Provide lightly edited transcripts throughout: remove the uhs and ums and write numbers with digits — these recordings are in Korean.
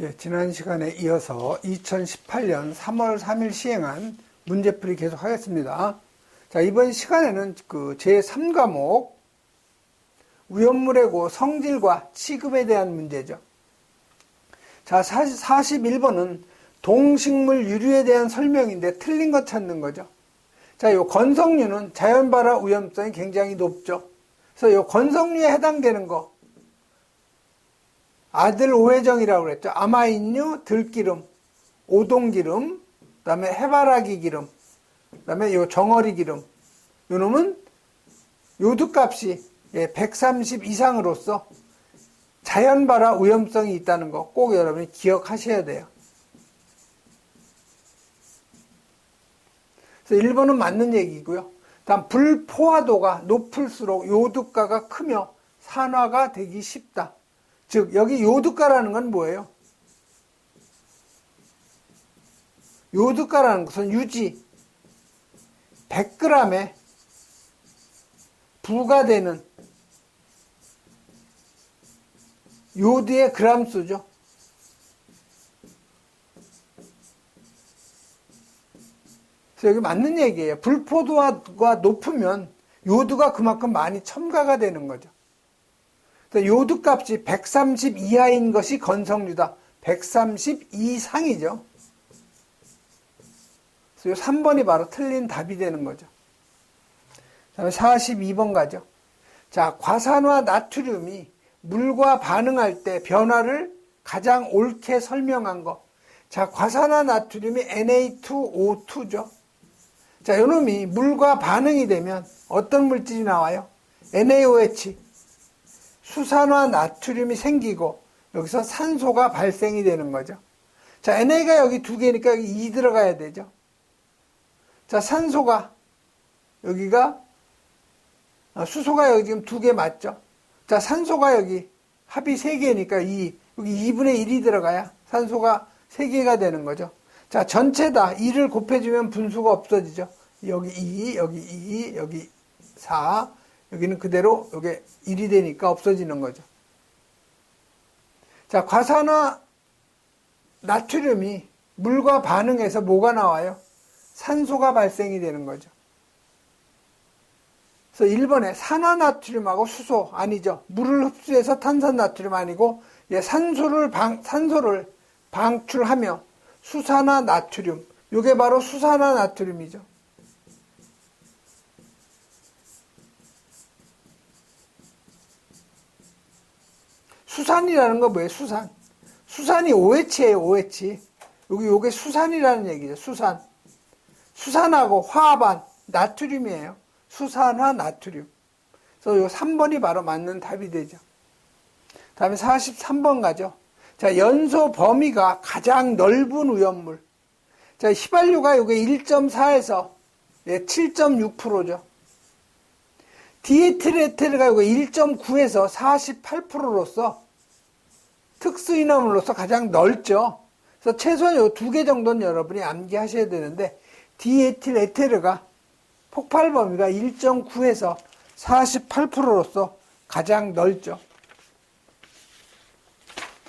예, 지난 시간에 이어서 2018년 3월 3일 시행한 문제풀이 계속 하겠습니다. 자, 이번 시간에는 그 제3과목 위험물의 성질과 취급에 대한 문제죠. 자, 41번은 동식물 유류에 대한 설명인데 틀린 거 찾는 거죠. 자, 요 건성류는 자연 발화 위험성이 굉장히 높죠. 그래서 요 건성류에 해당되는 거 아들 오해정이라고 그랬죠. 아마인류, 들기름, 오동기름, 그 다음에 해바라기 기름, 그 다음에 요 정어리 기름. 요 놈은 요드값이 130 이상으로서 자연 발화 위험성이 있다는 거 꼭 여러분이 기억하셔야 돼요. 그래서 1번은 맞는 얘기고요. 다음 불포화도가 높을수록 요드가가 크며 산화가 되기 쉽다. 즉 여기 요드가라는 건 뭐예요? 요드가라는 것은 유지 100g에 부가되는 요드의 그람수죠. 그래서 여기 맞는 얘기예요. 불포도가 높으면 요드가 그만큼 많이 첨가가 되는 거죠. 요드 값이 130 이하인 것이 건성류다. 130 이상이죠. 그래서 3번이 바로 틀린 답이 되는 거죠. 다음에 42번 가죠. 자, 과산화 나트륨이 물과 반응할 때 변화를 가장 옳게 설명한 거. 자, 과산화 나트륨이 Na2O2죠. 자, 요놈이 물과 반응이 되면 어떤 물질이 나와요? NaOH. 수산화 나트륨이 생기고 여기서 산소가 발생이 되는 거죠. 자, NA가 여기 두 개니까 여기 2 들어가야 되죠. 자, 산소가 여기가 수소가 여기 지금 2개 맞죠. 자, 산소가 여기 합이 3개니까 2, 여기 2분의 1이 들어가야 산소가 3개가 되는 거죠. 자, 전체 다 2를 곱해주면 분수가 없어지죠. 여기 2, 여기 2, 여기 4, 여기는 그대로 이게 1이 되니까 없어지는 거죠. 자, 과산화 나트륨이 물과 반응해서 뭐가 나와요? 산소가 발생이 되는 거죠. 그래서 1번에 산화나트륨하고 수소 아니죠. 물을 흡수해서 탄산나트륨 아니고 산소를 방출하며 수산화나트륨. 이게 바로 수산화나트륨이죠. 수산이라는 건 뭐예요? 수산. 수산이 OH예요, OH. 요게 수산이라는 얘기죠. 수산. 수산하고 화합한 나트륨이에요. 수산화 나트륨. 그래서 요 3번이 바로 맞는 답이 되죠. 다음에 43번 가죠. 자, 연소 범위가 가장 넓은 위험물. 자, 휘발유가 요게 1.4에서 7.6%죠. 디에틸에테르가 요게 1.9에서 48%로서 특수인화물로서 가장 넓죠. 그래서 최소한 요 2개 정도는 여러분이 암기하셔야 되는데, 디에틸에테르가 폭발 범위가 1.9에서 48%로서 가장 넓죠.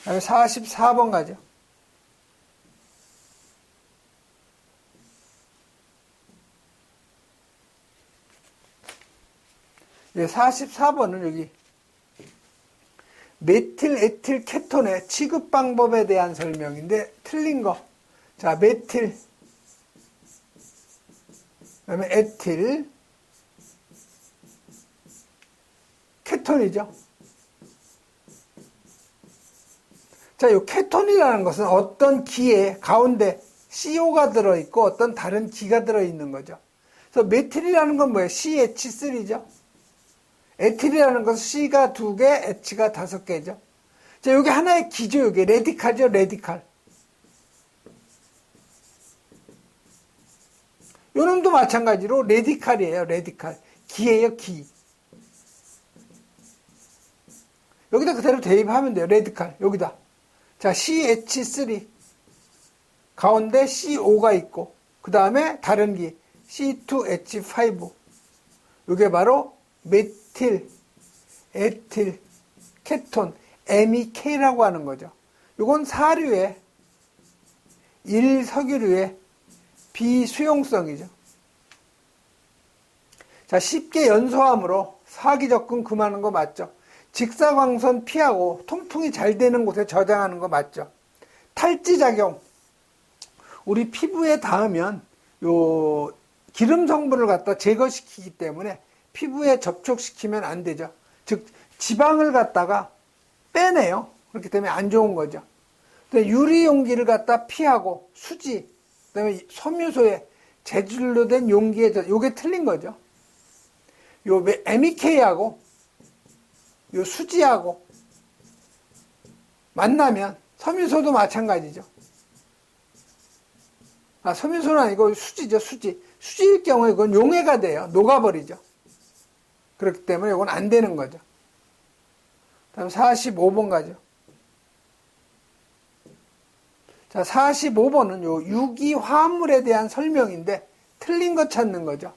다음에 44번 가죠. 네, 44번은 여기 메틸 에틸 케톤의 취급 방법에 대한 설명인데 틀린 거. 자, 메틸, 그다음에 에틸, 케톤이죠. 자, 이 케톤이라는 것은 어떤 기에 가운데 CO가 들어있고 어떤 다른 기가 들어있는 거죠. 그래서 메틸이라는 건 뭐예요? CH3죠. 에틸이라는 것은 C가 2개, H가 5개죠. 자, 여기 하나의 기죠. 여기 레디칼이죠, 레디칼. 요 놈도 마찬가지로 레디칼이에요, 레디칼. 기예요, 기. 여기다 그대로 대입하면 돼요, 레디칼. 여기다. 자, CH3. 가운데 CO가 있고, 그 다음에 다른 기, C2H5. 이게 바로 메틸, 에틸, 케톤, MEK라고 하는 거죠. 이건 사류의 1석유류의 비수용성이죠. 자, 쉽게 연소함으로 사기 접근 금하는 거 맞죠? 직사광선 피하고 통풍이 잘 되는 곳에 저장하는 거 맞죠? 탈지작용. 우리 피부에 닿으면 요 기름 성분을 갖다 제거시키기 때문에 피부에 접촉시키면 안 되죠. 즉 지방을 갖다가 빼내요. 그렇기 때문에 안 좋은 거죠. 유리 용기를 갖다 피하고 수지, 그다음에 섬유소에 재질로 된 용기에 요게 틀린 거죠. 요 MEK하고 요 수지하고 만나면 섬유소도 마찬가지죠. 아, 섬유소는 아니고 수지죠, 수지. 수지일 경우에 그건 용해가 돼요. 녹아버리죠. 그렇기 때문에 이건 안 되는 거죠. 다음 45번 가죠. 자, 45번은 요 유기화합물에 대한 설명인데 틀린 거 찾는 거죠.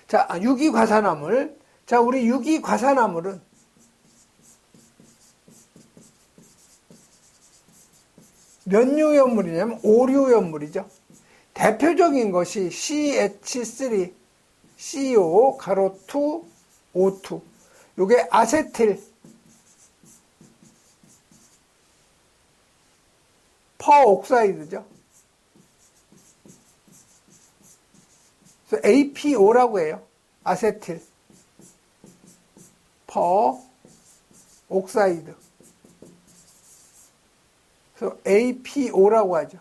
자, 유기과산화물. 자, 우리 유기과산화물은 몇 유연물이냐면 5유연물이죠. 대표적인 것이 CH3, CO, 가로 2, O2. 요게 아세틸, 퍼옥사이드죠. 그래서 APO라고 해요. 아세틸, 퍼옥사이드. 그래서 APO라고 하죠.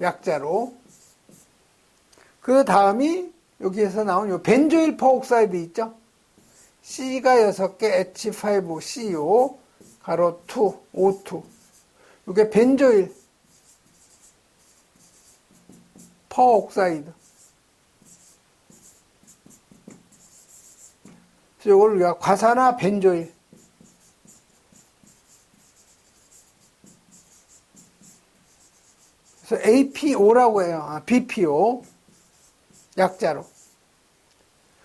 약자로. 그 다음이 여기에서 나온 요 벤조일 퍼옥사이드 있죠. C가 6개, H5CO, 가로 2, O2. 이게 벤조일 퍼옥사이드. 그래서 이걸 우리가 과산화 벤조일. 그래서 APO라고 해요. BPO. 약자로.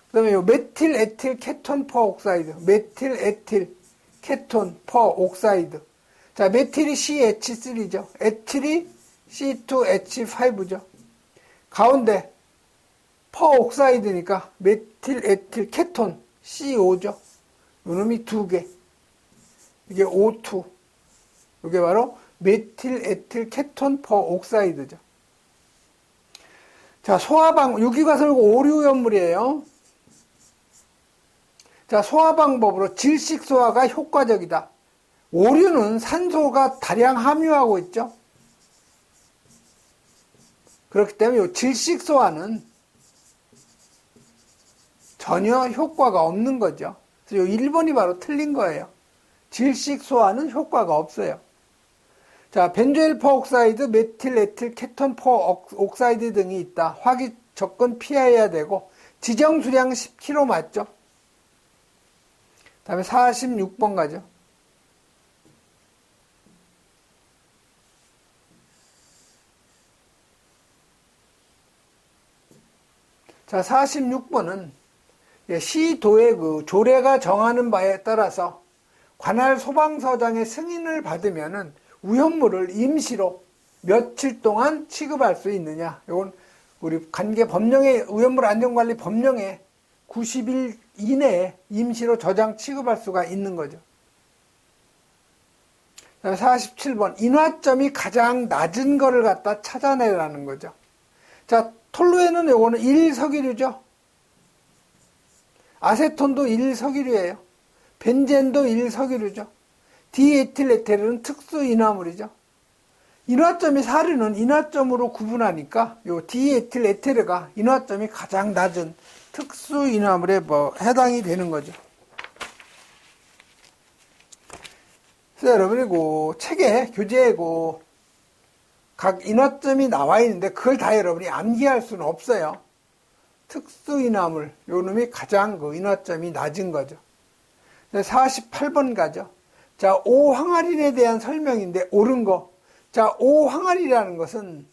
그 다음에 요 메틸 에틸 케톤 퍼옥사이드. 메틸 에틸 케톤 퍼옥사이드. 자, 메틸이 CH3죠. 에틸이 C2H5죠. 가운데 퍼옥사이드니까 메틸 에틸 케톤 CO 죠. 요놈이 2개. 이게 O2. 이게 바로 메틸 에틸 케톤 퍼옥사이드죠. 자, 유기과산이고 오류연물이에요. 자, 소화 방법으로 질식 소화가 효과적이다. 오류는 산소가 다량 함유하고 있죠. 그렇기 때문에 이 질식 소화는 전혀 효과가 없는 거죠. 그래서 이 1번이 바로 틀린 거예요. 질식 소화는 효과가 없어요. 자, 벤조일 퍼옥사이드, 메틸 에틸 케톤 퍼옥사이드 등이 있다. 화기 접근 피해야 되고 지정 수량 10kg 맞죠? 다음에 46번 가죠. 자, 46번은 시도의 그 조례가 정하는 바에 따라서 관할 소방서장의 승인을 받으면은 위험물을 임시로 며칠 동안 취급할 수 있느냐. 이건 우리 관계 법령에, 위험물 안전관리 법령에 90일 이내에 임시로 저장 취급할 수가 있는 거죠. 47번 인화점이 가장 낮은 거를 갖다 찾아내라는 거죠. 자, 톨루에는 요거는 1석유류죠. 아세톤도 1석유류예요. 벤젠도 1석유류죠. 디에틸에테르는 특수인화물이죠. 인화점이 사류는 인화점으로 구분하니까 요 디에틸에테르가 인화점이 가장 낮은 특수인화물에 해당이 되는 거죠. 그래서 여러분이 그 책에 교재에 각 인화점이 나와 있는데 그걸 다 여러분이 암기할 수는 없어요. 특수인화물, 요 놈이 가장 그 인화점이 낮은 거죠. 48번 가죠. 자, 5항아린에 대한 설명인데 옳은 거. 자, 5항아린이라는 것은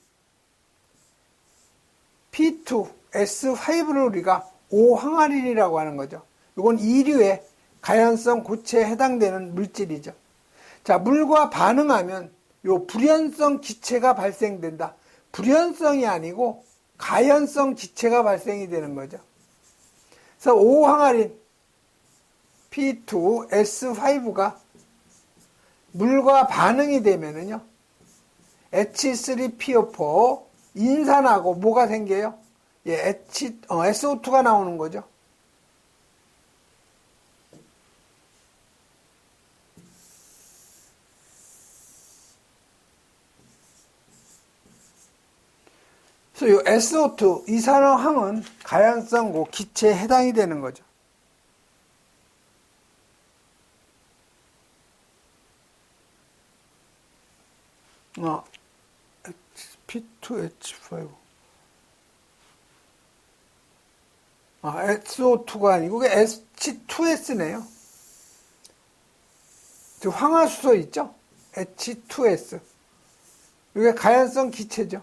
P2S5를 우리가 5항아린이라고 하는 거죠. 이건 이류의 가연성 고체에 해당되는 물질이죠. 자, 물과 반응하면 요 불연성 기체가 발생된다. 불연성이 아니고 가연성 기체가 발생이 되는 거죠. 그래서 5항아린 P2S5가 물과 반응이 되면은요, H3PO4 인산하고 뭐가 생겨요? 예, SO2가 나오는 거죠. 그래서 이 SO2, 이산화황은 가연성 기체에 해당이 되는 거죠. P2H5. SO2가 아니고 H2S네요. 황화수소 있죠? H2S. 이게 가연성 기체죠.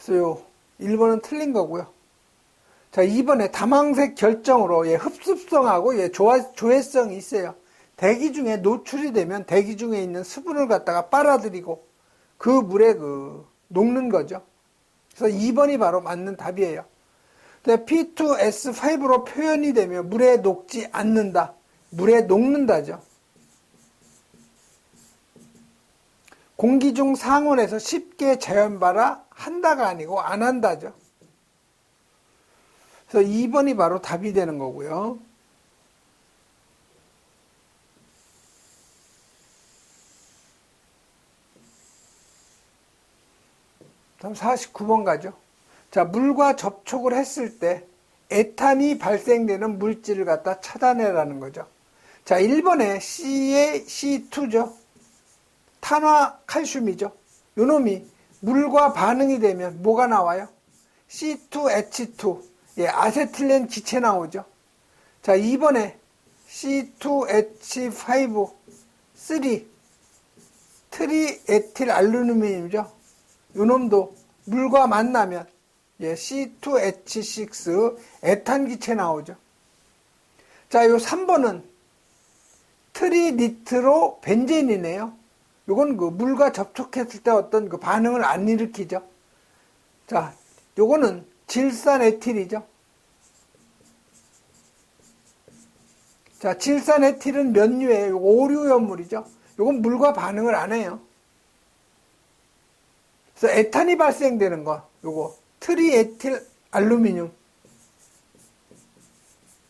그래서 1번은 틀린 거고요. 자, 2번에 다망색 결정으로 흡습성하고 조회성이 있어요. 대기 중에 노출이 되면 대기 중에 있는 수분을 갖다가 빨아들이고 그 물에 녹는 거죠. 그래서 2번이 바로 맞는 답이에요. P2S5로 표현이 되면 물에 녹지 않는다. 물에 녹는다죠. 공기 중 상온에서 쉽게 자연 발화한다가 아니고 안 한다죠. 그래서 2번이 바로 답이 되는 거고요. 다음 49번 가죠. 자, 물과 접촉을 했을 때 에탄이 발생되는 물질을 갖다 찾아내라는 거죠. 자, 1번에 CaC2죠. 탄화칼슘이죠. 요 놈이 물과 반응이 되면 뭐가 나와요? C2H2. 예, 아세틸렌 기체 나오죠. 자, 2번에 C2H5, 3, 트리에틸알루미늄이죠. 요 놈도 물과 만나면 C2H6, 에탄 기체 나오죠. 자, 요 3번은 트리니트로 벤젠이네요. 요건 물과 접촉했을 때 어떤 반응을 안 일으키죠. 자, 요거는 질산에틸이죠. 자, 질산에틸은 면류예요. 요거 오류연물이죠. 요건 물과 반응을 안 해요. 그래서 에탄이 발생되는 거, 요거 트리에틸 알루미늄.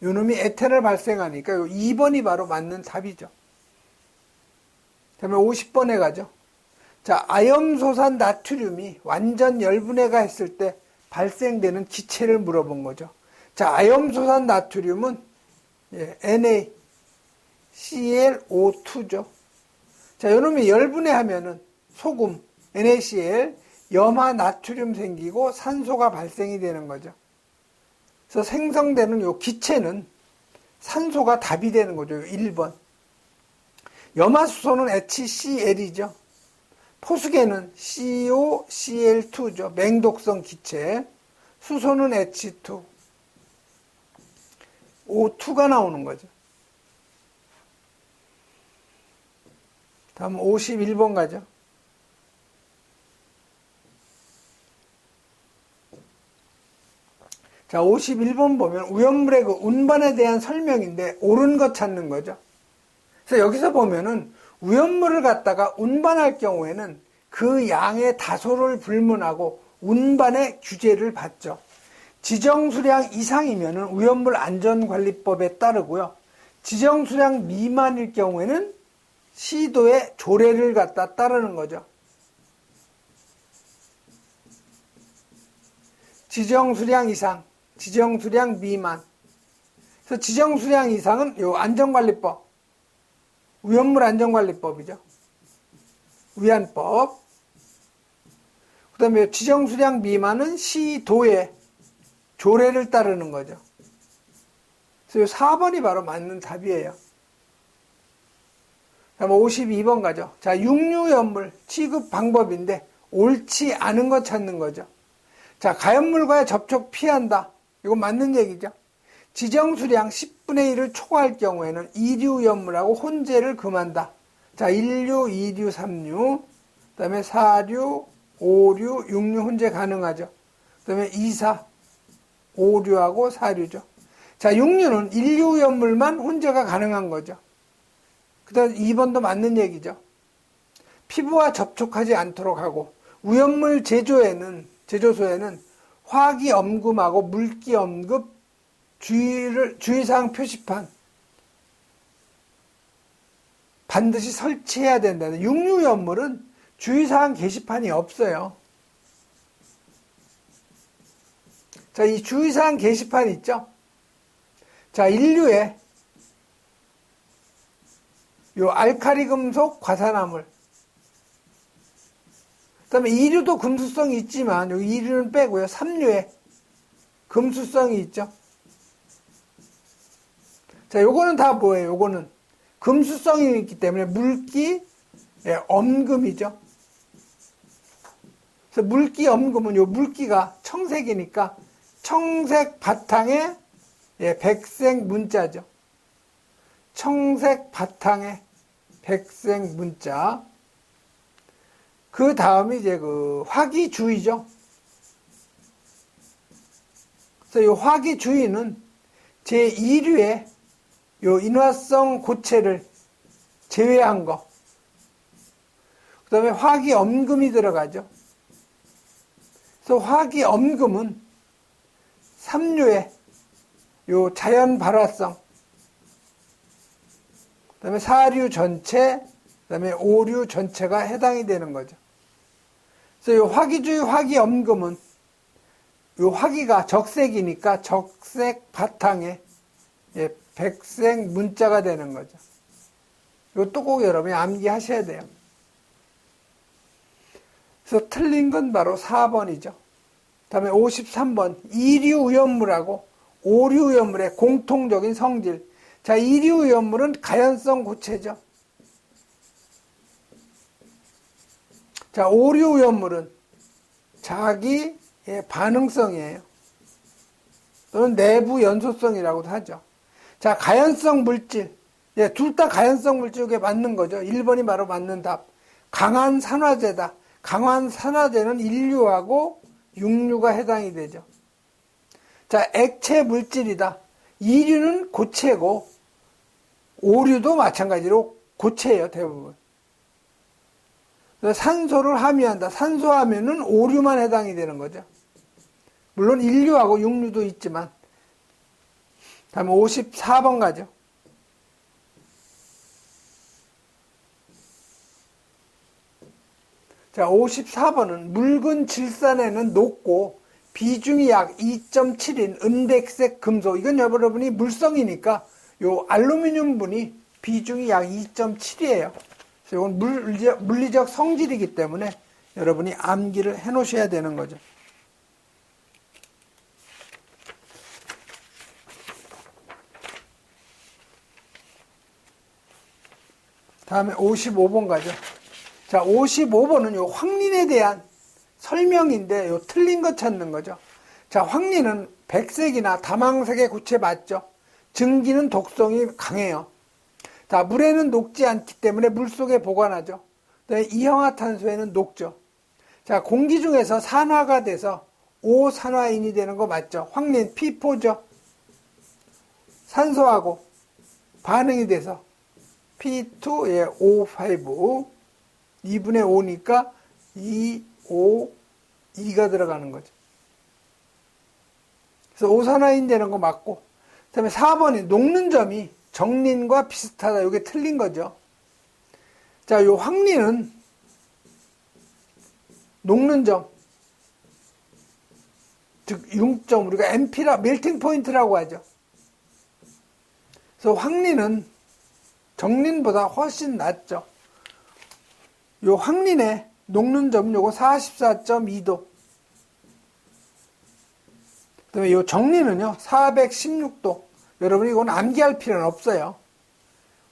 요 놈이 에탄을 발생하니까 요 2번이 바로 맞는 답이죠. 다음에 50번에 가죠. 자, 아염소산 나트륨이 완전 열분해가 했을 때 발생되는 기체를 물어본 거죠. 자, 아염소산 나트륨은 NaClO2죠. 자, 요놈이 열분해 하면은 소금, NaCl, 염화 나트륨 생기고 산소가 발생이 되는 거죠. 그래서 생성되는 요 기체는 산소가 답이 되는 거죠. 1번. 염화수소는 HCl이죠. 포수계는 COCl2죠. 맹독성 기체. 수소는 H2. O2가 나오는 거죠. 다음 51번 가죠. 자, 51번 보면 우연물의 운반에 대한 설명인데 옳은 것 찾는 거죠. 그래서 여기서 보면은 우연물을 갖다가 운반할 경우에는 그 양의 다소를 불문하고 운반의 규제를 받죠. 지정수량 이상이면은 우연물 안전관리법에 따르고요. 지정수량 미만일 경우에는 시도의 조례를 갖다 따르는 거죠. 지정수량 이상, 지정수량 미만. 그래서 지정수량 이상은 요 안전관리법, 우연물 안전관리법이죠. 위안법. 그 다음에 지정수량 미만은 시도의 조례를 따르는 거죠. 그래서 4번이 바로 맞는 답이에요. 다음 52번 가죠. 자, 육류연물 취급 방법인데 옳지 않은 거 찾는 거죠. 자, 가연물과의 접촉 피한다. 이거 맞는 얘기죠. 지정수량 10분의 1을 초과할 경우에는 이류염물하고 혼재를 금한다. 자, 1류, 2류, 3류, 그 다음에 4류, 5류, 6류 혼재 가능하죠. 그 다음에 2, 4, 5류하고 4류죠. 자, 6류는 1류염물만 혼재가 가능한 거죠. 그 다음 2번도 맞는 얘기죠. 피부와 접촉하지 않도록 하고, 우염물 제조소에는 화기엄금하고 물기엄금 주의사항 표시판 반드시 설치해야 된다는. 육류염물은 주의사항 게시판이 없어요. 자, 이 주의사항 게시판 있죠? 자, 1류에 요 알카리 금속 과산화물, 그 다음에 2류도 금수성이 있지만 여기 2류는 빼고요. 3류에 금수성이 있죠. 자, 요거는 다 뭐예요? 요거는 금수성이 있기 때문에 물기, 엄금이죠. 그래서 물기, 엄금은 요 물기가 청색이니까 청색 바탕에 백색 문자죠. 청색 바탕에 백색 문자. 그 다음이 이제 그 화기주의죠. 그래서 이 화기주의는 제2류의 요 인화성 고체를 제외한 거. 그 다음에 화기엄금이 들어가죠. 그래서 화기엄금은 3류의 요 자연 발화성, 그 다음에 4류 전체, 그 다음에 5류 전체가 해당이 되는 거죠. 그래서 요 화기주의 화기엄금은 요 화기가 적색이니까 적색 바탕에 백색 문자가 되는 거죠. 이것도 꼭 여러분이 암기하셔야 돼요. 그래서 틀린 건 바로 4번이죠. 다음에 53번. 2류 우염물하고 5류 우염물의 공통적인 성질. 자, 2류 우염물은 가연성 고체죠. 자, 5류 우염물은 자기 반응성이에요. 또는 내부 연소성이라고도 하죠. 자, 가연성 물질. 둘 다 가연성 물질에 맞는 거죠. 1번이 바로 맞는 답. 강한 산화제다. 강한 산화제는 1류하고 6류가 해당이 되죠. 자, 액체 물질이다. 2류는 고체고 5류도 마찬가지로 고체예요, 대부분. 산소를 함유한다. 산소하면은 5류만 해당이 되는 거죠. 물론 1류하고 6류도 있지만. 다음에 54번 가죠. 자, 54번은 묽은 질산에는 녹고 비중이 약 2.7인 은백색 금속. 이건 여러분이 물성이니까 요 알루미늄 분이 비중이 약 2.7이에요. 그래서 이건 물리적 성질이기 때문에 여러분이 암기를 해 놓으셔야 되는 거죠. 다음에 55번 가죠. 자, 55번은 요 황린에 대한 설명인데 요 틀린 거 찾는 거죠. 자, 황린은 백색이나 다망색의 고체 맞죠? 증기는 독성이 강해요. 자, 물에는 녹지 않기 때문에 물속에 보관하죠. 그다음에 이형화탄소에는 녹죠. 자, 공기 중에서 산화가 돼서 5산화인이 되는 거 맞죠? 황린 P4죠. 산소하고 반응이 돼서 P2, O5, 2분의 5니까 2, 5, 2가 들어가는 거죠. 그래서 5산화인 되는 거 맞고, 그 다음에 4번이 녹는 점이 정린과 비슷하다. 이게 틀린 거죠. 자, 요 황린은 녹는 점, 즉 융점, 우리가 MP라 멜팅 포인트라고 하죠. 그래서 황린은 정린보다 훨씬 낮죠. 요 황린의 녹는 점 요거 44.2도. 그다음에 요 정린은요 416도. 여러분이 이건 암기할 필요는 없어요.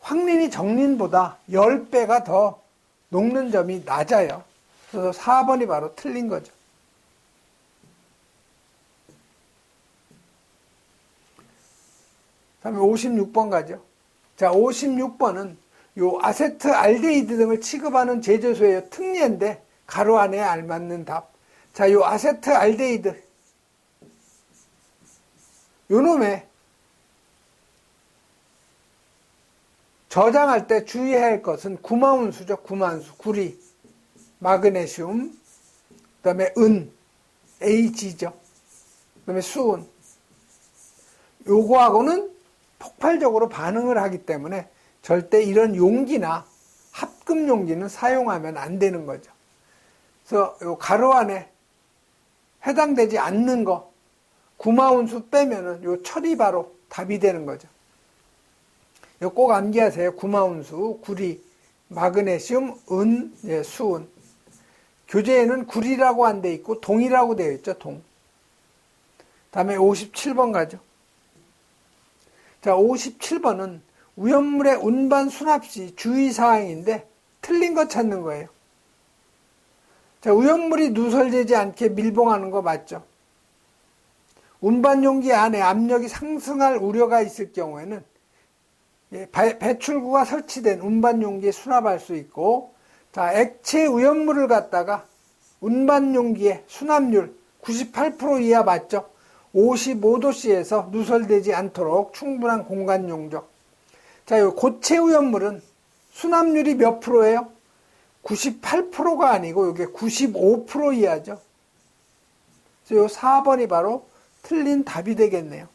황린이 정린보다 10배가 더 녹는 점이 낮아요. 그래서 4번이 바로 틀린 거죠. 다음에 56번 가죠. 자, 56번은 요 아세트알데히드 등을 취급하는 제조소의 특례인데 가로 안에 알맞는 답. 자, 요 아세트알데히드 요 놈의 저장할 때 주의해야 할 것은 구마운수죠. 구마운수, 구리, 마그네슘, 그 다음에 은, Ag죠. 그 다음에 수은. 요거하고는 폭발적으로 반응을 하기 때문에 절대 이런 용기나 합금 용기는 사용하면 안 되는 거죠. 그래서 요 가로 안에 해당되지 않는 거, 구마운수 빼면은 요 철이 바로 답이 되는 거죠. 이거 꼭 암기하세요. 구마운수, 구리, 마그네슘, 은, 예, 수은. 교재에는 구리라고 안 돼 있고 동이라고 되어 있죠. 동. 다음에 57번 가죠. 자, 57번은 우연물의 운반 수납 시 주의사항인데 틀린 거 찾는 거예요. 자, 우연물이 누설되지 않게 밀봉하는 거 맞죠? 운반 용기 안에 압력이 상승할 우려가 있을 경우에는 배출구가 설치된 운반 용기에 수납할 수 있고, 자, 액체 우연물을 갖다가 운반 용기에 수납률 98% 이하 맞죠? 55도씨에서 누설되지 않도록 충분한 공간 용적. 자, 요 고체 우연물은 수납률이 몇 프로예요? 98%가 아니고 이게 95% 이하죠. 그래서 요 4번이 바로 틀린 답이 되겠네요.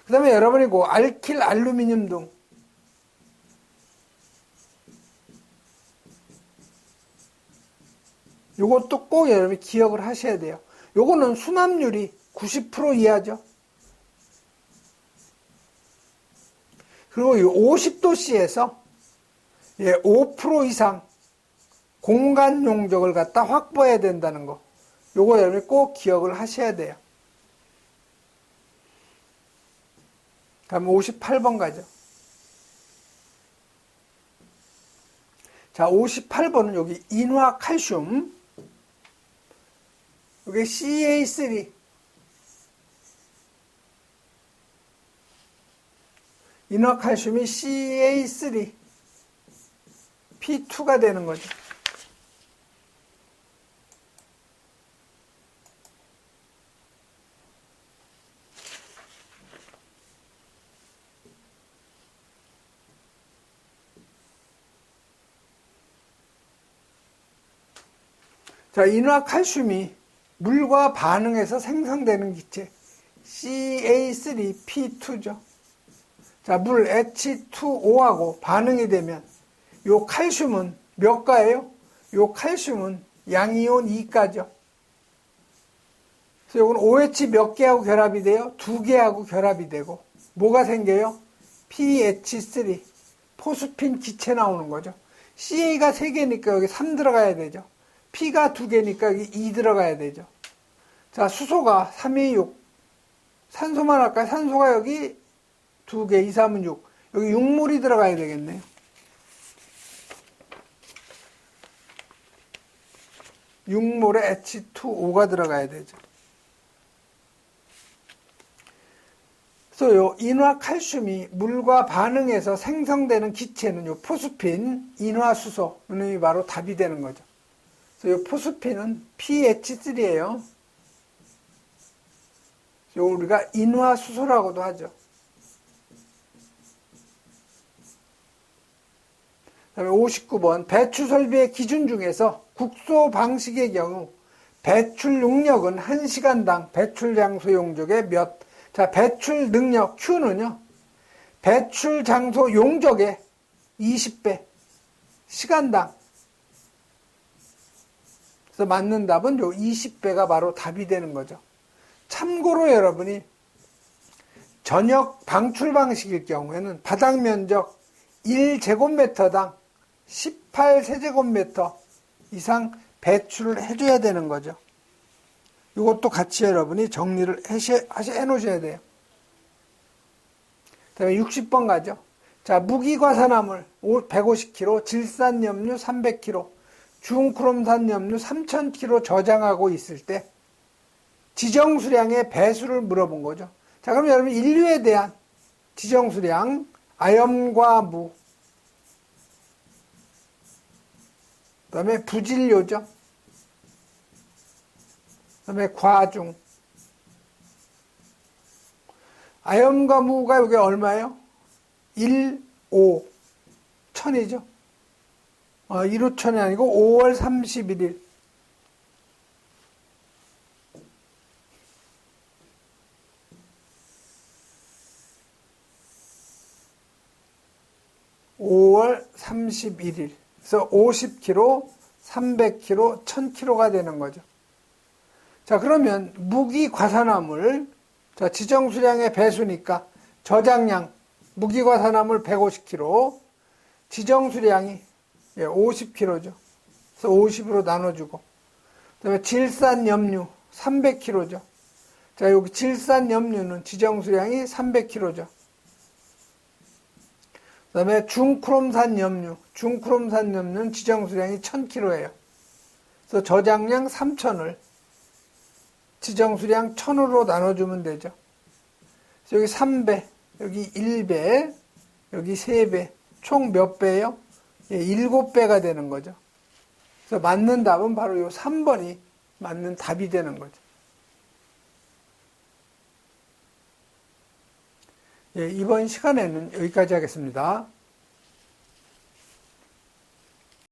그 다음에 여러분이 그 알킬 알루미늄 등 요것도 꼭 여러분이 기억을 하셔야 돼요. 요거는 수납률이 90% 이하죠. 그리고 이 50도씨에서 5% 이상 공간 용적을 갖다 확보해야 된다는 거. 요거 여러분이 꼭 기억을 하셔야 돼요. 다음 58번 가죠. 자, 58번은 여기 인화칼슘. 여기 CA3. 인화칼슘이 CA3, P2가 되는 거죠. 자, 인화칼슘이 물과 반응해서 생성되는 기체 CA3P2죠. 자, 물 H2O하고 반응이 되면 요 칼슘은 몇 가예요? 요 칼슘은 양이온 2가죠. 그래서 요건 OH 몇 개하고 결합이 돼요? 2개하고 결합이 되고 뭐가 생겨요? PH3 포스핀 기체 나오는 거죠. CA가 3개니까 여기 3 들어가야 되죠. P가 2개니까 여기 2 들어가야 되죠. 자, 수소가 326. 산소만 할까요? 산소가 여기 2개, 2, 3은 6. 여기 육물이 들어가야 되겠네요. 육물에 H2O가 들어가야 되죠. 그래서 요 인화칼슘이 물과 반응해서 생성되는 기체는 요 포스핀, 인화수소, 이놈이 바로 답이 되는 거죠. 그래서 요 포스핀은 PH3예요. 요 우리가 인화수소라고도 하죠. 그다음에 59번 배출 설비의 기준 중에서 국소 방식의 경우 배출 능력은 1시간당 배출 장소 용적의 몇? 자, 배출 능력 Q는요. 배출 장소 용적의 20배 시간당. 그래서 맞는 답은 요 20배가 바로 답이 되는 거죠. 참고로 여러분이 전역 방출 방식일 경우에는 바닥 면적 1제곱미터당 18세제곱미터 이상 배출을 해줘야 되는 거죠. 이것도 같이 여러분이 정리를 해놓으셔야 돼요. 다음에 60번 가죠. 자, 무기과산화물 150kg, 질산염류 300kg, 중크롬산염류 3000kg 저장하고 있을 때 지정 수량의 배수를 물어본 거죠. 자, 그럼 여러분 인류에 대한 지정수량, 아염과 무, 그 다음에 부진료죠. 그 다음에 과중. 아염과 무가 여기 얼마예요? 1, 5, 1000이죠. 1, 5천이 아니고 5월 31일. (5월 31일) 그래서 50kg, 300kg, 1000kg가 되는 거죠. 자, 그러면 무기과산화물, 자, 지정수량의 배수니까 저장량, 무기과산화물 150kg, 지정수량이 50kg죠. 그래서 50으로 나눠주고, 그 다음에 질산염류 300kg죠. 자, 여기 질산염류는 지정수량이 300kg죠. 그 다음에 중크롬산염류는 지정수량이 1000kg예요. 그래서 저장량 3000을 지정수량 1000으로 나눠주면 되죠. 그래서 여기 3배, 여기 1배, 여기 3배, 총 몇 배예요? 7배가 되는 거죠. 그래서 맞는 답은 바로 이 3번이 맞는 답이 되는 거죠. 이번 시간에는 여기까지 하겠습니다.